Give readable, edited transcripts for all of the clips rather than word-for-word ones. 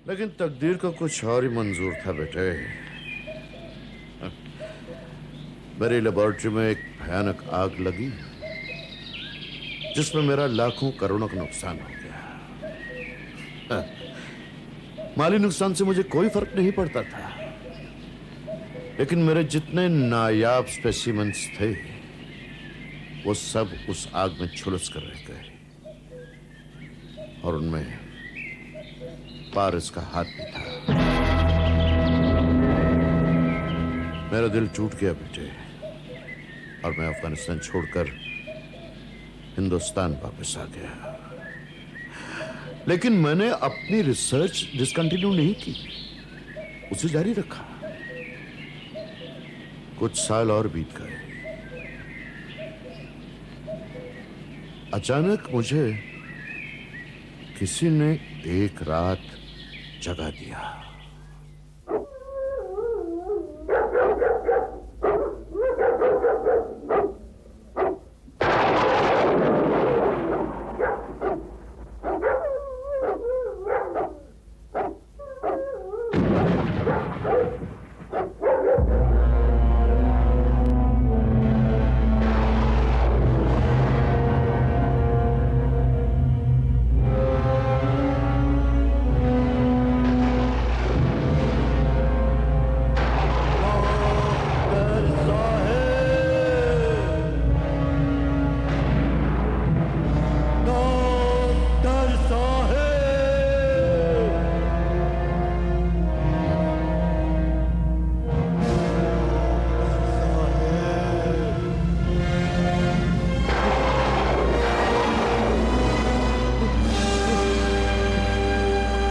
लेकिन तकदीर को कुछ और ही मंजूर था बेटे। मेरी लेबोरेटरी में एक भयानक आग लगी जिसमें मेरा लाखों करोड़ों का नुकसान हो गया। हाँ, माली नुकसान से मुझे कोई फर्क नहीं पड़ता था, लेकिन मेरे जितने नायाब स्पेसिमेंस थे वो सब उस आग में झुलस कर रह गए, और उनमें पारस का हाथ भी था। मेरा दिल टूट गया बेटे, और मैं अफगानिस्तान छोड़कर हिंदुस्तान वापस आ गया। लेकिन मैंने अपनी रिसर्च डिसकंटिन्यू नहीं की, उसे जारी रखा। कुछ साल और बीत गए। अचानक मुझे किसी ने एक रात जगा दिया।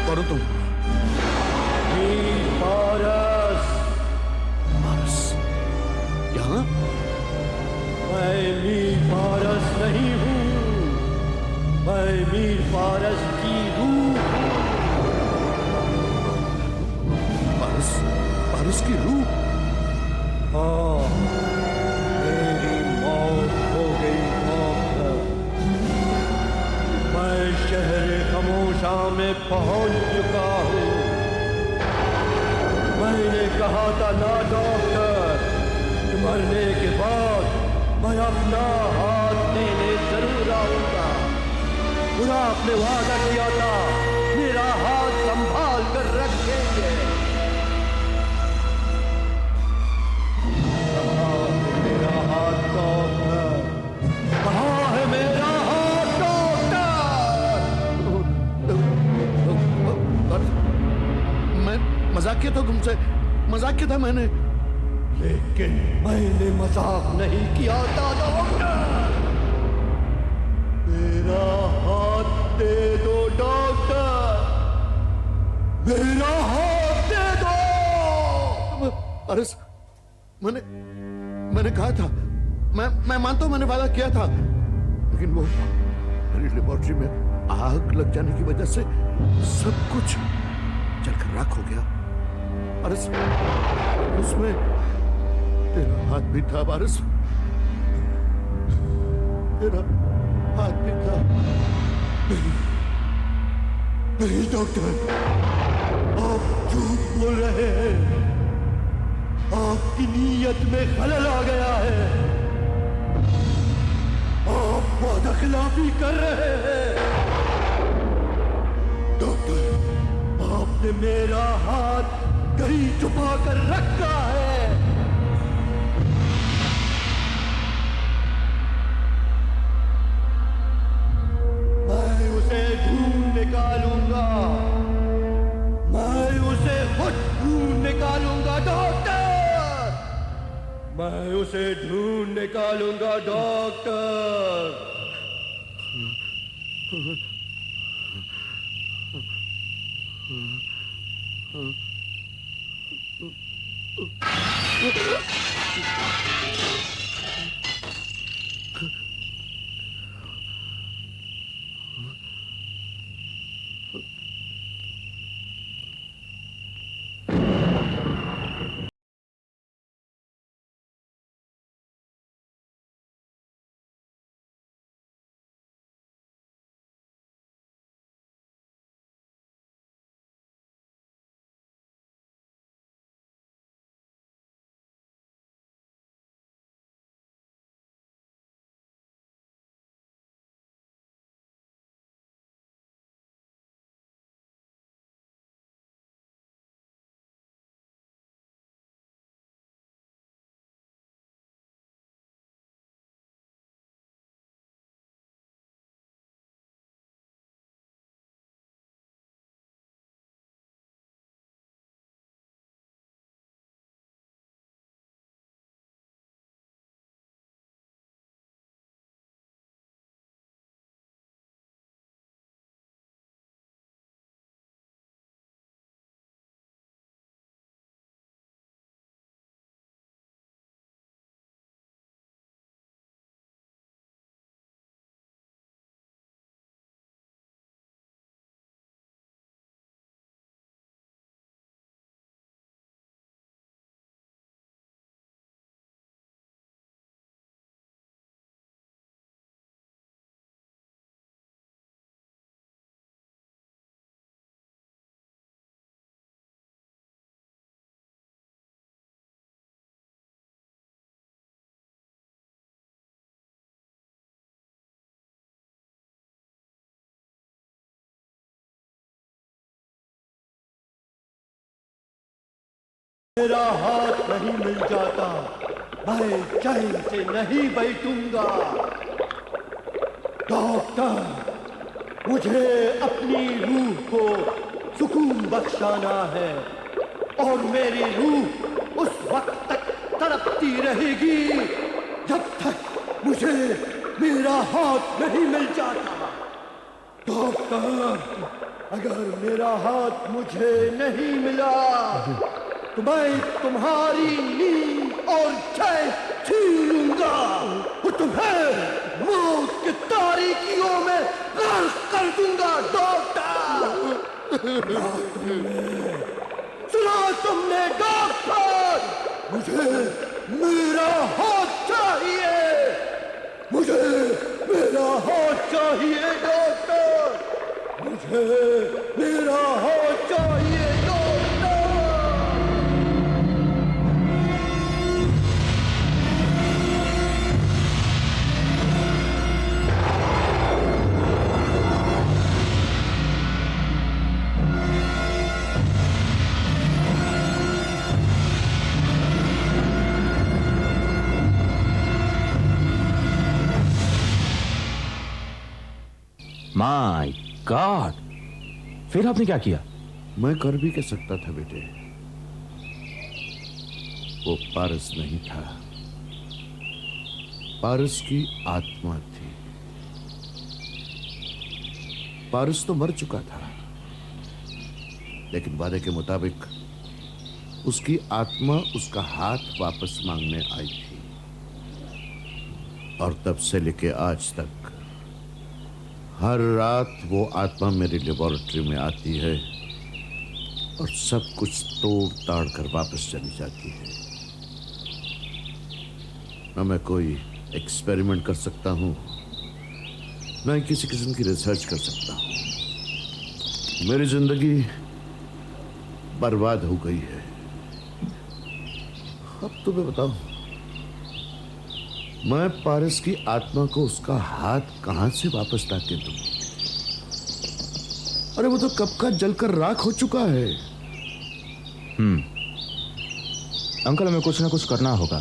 करो तुम। पारस, पारस यहाँ? मैं मीर पारस नहीं हूँ, मैं मीर पारस की रूह। पारस, पारस की रूह? हाँ, मेरी मौत हो गई मौत। मैं शहर खामोशा में पहुंच चुका हूँ। मैंने कहा था ना डॉक्टर, कि मरने के बाद मैं अपना हाथ देने जरूर आऊंगा। पूरा आपने वादा किया था, मेरा हाथ संभाल कर रखेंगे। कहाँ है मेरा हाथ डॉक्टर? कहाँ है मेरा हाथ डॉक्टर? पारस, मैं मजाक किया था तुमसे, मजाक किया था मैंने। लेकिन मैंने मजाक नहीं किया था डॉक्टर। मेरा हाथ दे दो डॉक्टर, मेरा हाथ दे दो। पारस, मैंने मैंने कहा था, मैं मानता हूं मैंने वादा किया था, लेकिन वो मेरी लेबोरेटरी में आग लग जाने की वजह से सब कुछ जलकर राख हो गया। पारस, उसमें तेरा हाथ भी था पारस, तेरा हाथ भी था। नहीं, नहीं डॉक्टर, आप झूठ बोल रहे हैं। आपकी नीयत में खलल आ गया है। आप वादा खिलाफी कर रहे हैं। डॉक्टर, आपने मेरा हाथ कहीं छुपा कर रखा है। मैं उसे ढूंढ निकालूंगा, मैं उसे खुद ढूंढ निकालूंगा डॉक्टर, मैं उसे ढूंढ निकालूंगा डॉक्टर। मेरा हाथ नहीं मिल जाता मैं चैन से नहीं बैठूंगा। डॉक्टर, मुझे अपनी रूह को सुकून बख्शाना है और मेरी रूह उस वक्त तक तड़पती रहेगी जब तक मुझे मेरा हाथ नहीं मिल जाता। डॉक्टर, अगर मेरा हाथ मुझे नहीं मिला तो मैं तुम्हारी नींद और चैन छीन लूंगा और तुम्हें मौत की तारीकियों में गर्क कर दूंगा। डॉक्टर, सुना तुमने? डॉक्टर, मुझे मेरा हाथ चाहिए, मुझे मेरा हाथ चाहिए। डॉक्टर, मुझे मेरा हाथ चाहिए। डॉक्टर, माय गॉड, फिर आपने क्या किया? मैं कर भी क्या सकता था बेटे, वो पारस नहीं था, पारस की आत्मा थी। पारस तो मर चुका था, लेकिन वादे के मुताबिक उसकी आत्मा उसका हाथ वापस मांगने आई थी। और तब से लेके आज तक हर रात वो आत्मा मेरी लेबोरेटरी में आती है और सब कुछ तोड़ ताड़ कर वापस चली जाती है। न मैं कोई एक्सपेरिमेंट कर सकता हूं, न ही किसी किस्म की रिसर्च कर सकता हूं। मेरी जिंदगी बर्बाद हो गई है। अब तुम्हें बताओ, मैं पारस की आत्मा को उसका हाथ कहां से वापस लाके दूं? अरे वो तो कब का जलकर राख हो चुका है। अंकल, हमें कुछ ना कुछ करना होगा,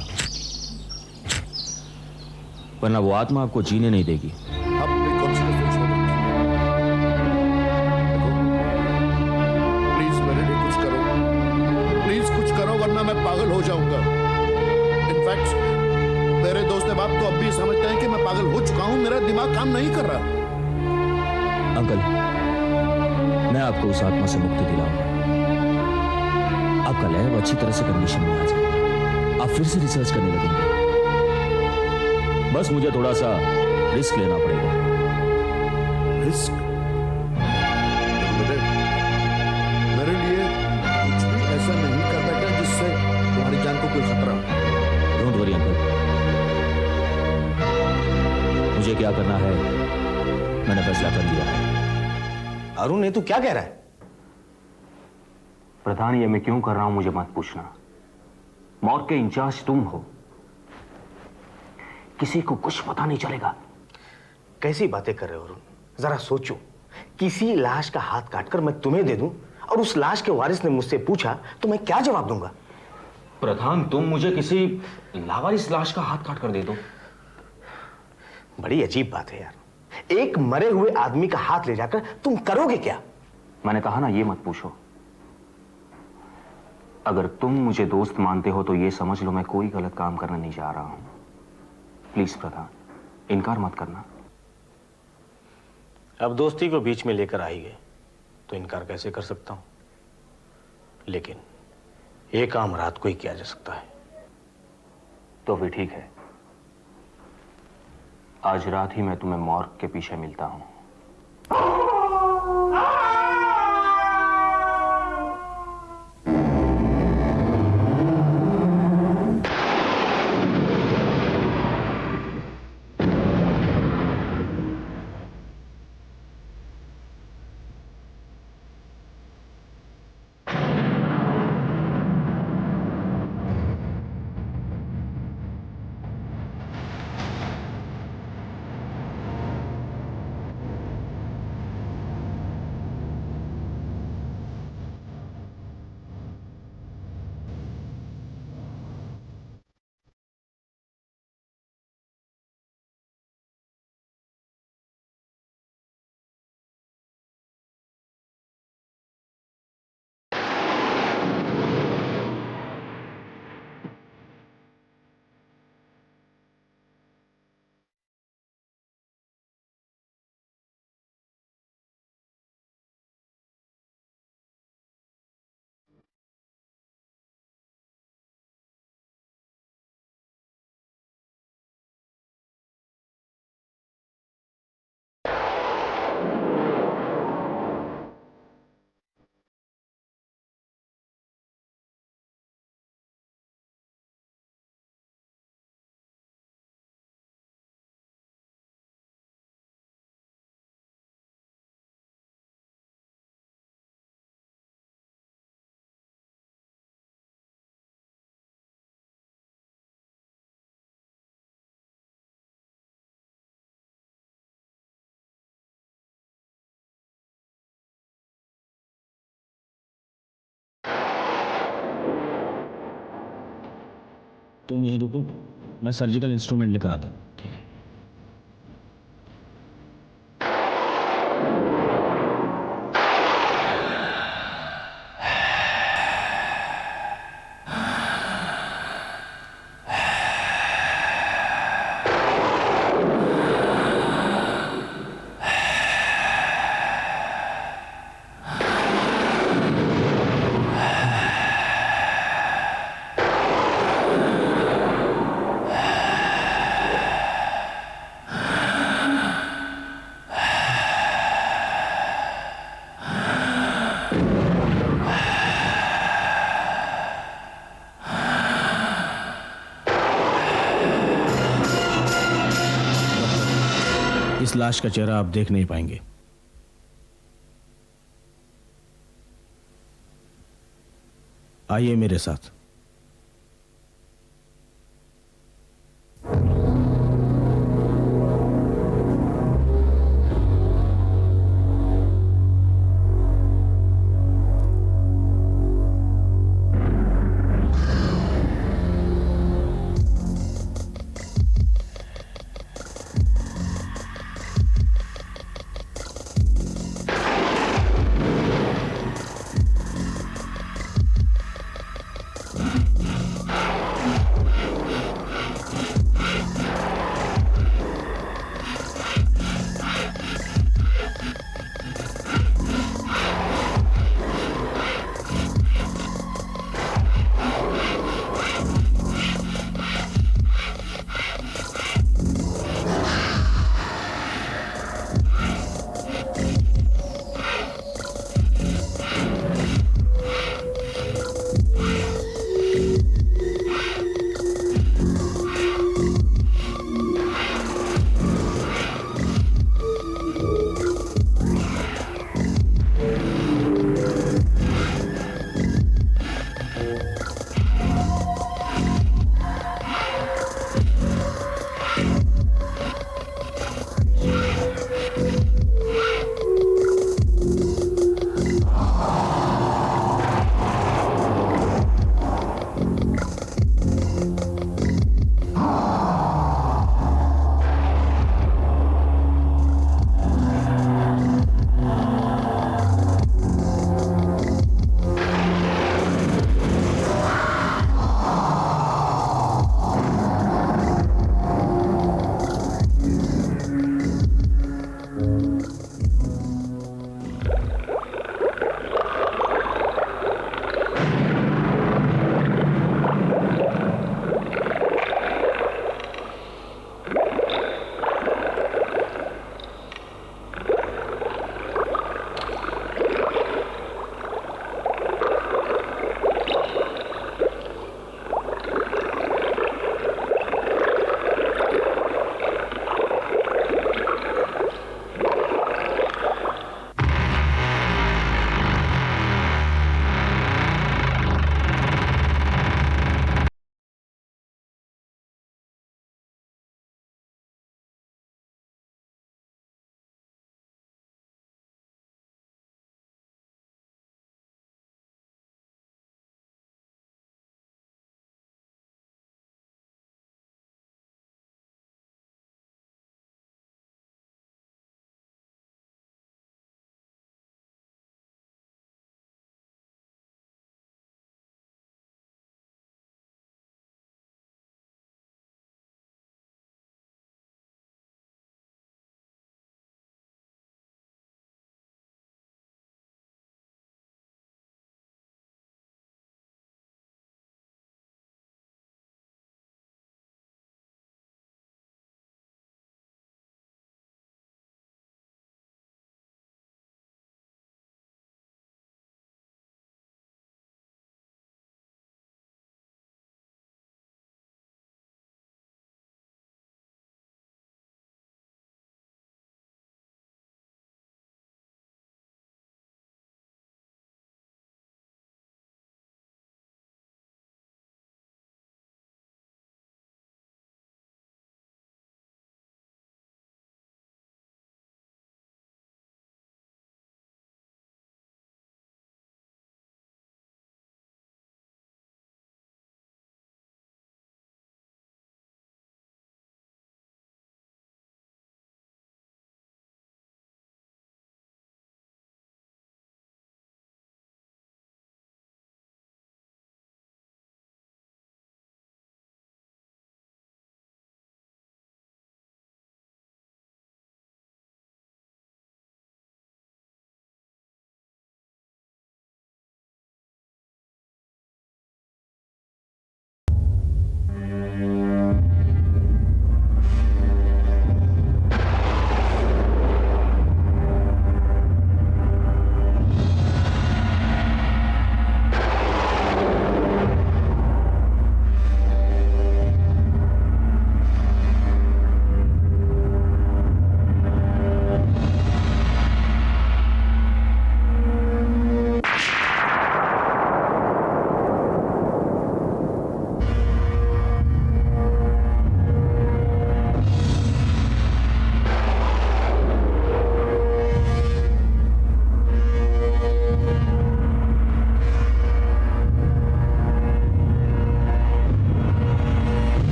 वरना वो आत्मा आपको जीने नहीं देगी। अब भी कॉन्सिक्वेंस छोड़ो। देखो, प्लीज मेरे लिए कुछ करो, प्लीज कुछ करो, वरना मैं पागल हो जाऊंगा। इनफैक्ट मेरे दोस्त बाप तो अब भी समझते हैं कि मैं पागल हो चुका हूं, मेरा दिमाग काम नहीं कर रहा। अंकल, मैं आपको उस आत्मा से मुक्ति दिलाऊंगा। आपका लैब अच्छी तरह से कंडीशन में आ जाएगा, आप फिर से रिसर्च करने लगेंगे। बस मुझे थोड़ा सा रिस्क लेना पड़ेगा। रिस्क? मेरे लिए कुछ भी ऐसा नहीं कर बैठा जिससे तुम्हारी जान को कोई खतरा हो। डोंट वरी अंकल, मुझे क्या करना है मैंने फैसला कर लिया है। अरुण, ये तू क्या कह रहा है? प्रधान, ये मैं क्यों कर रहा हूं मुझे मत पूछना। मॉर्ग के इंचार्ज तुम हो, किसी को कुछ पता नहीं चलेगा। कैसी बातें कर रहे हो अरुण? जरा सोचो, किसी लाश का हाथ काटकर मैं तुम्हें दे दूं और उस लाश के वारिस ने मुझसे पूछा तो मैं क्या जवाब दूंगा? प्रधान, तुम मुझे किसी लावारिस लाश का हाथ काट कर दे दो। बड़ी अजीब बात है यार, एक मरे हुए आदमी का हाथ ले जाकर तुम करोगे क्या? मैंने कहा ना, ये मत पूछो। अगर तुम मुझे दोस्त मानते हो तो ये समझ लो मैं कोई गलत काम करने नहीं जा रहा हूं। प्लीज प्रधान, इनकार मत करना। अब दोस्ती को बीच में लेकर आ ही गए तो इनकार कैसे कर सकता हूं? लेकिन ये काम रात को ही किया जा सकता है। तो भी ठीक है, आज रात ही मैं तुम्हें मॉर्ग के पीछे मिलता हूं। तुम यहीं रुको, मैं सर्जिकल इंस्ट्रूमेंट लेकर आता हूँ। इस लाश का चेहरा आप देख नहीं पाएंगे। आइए मेरे साथ।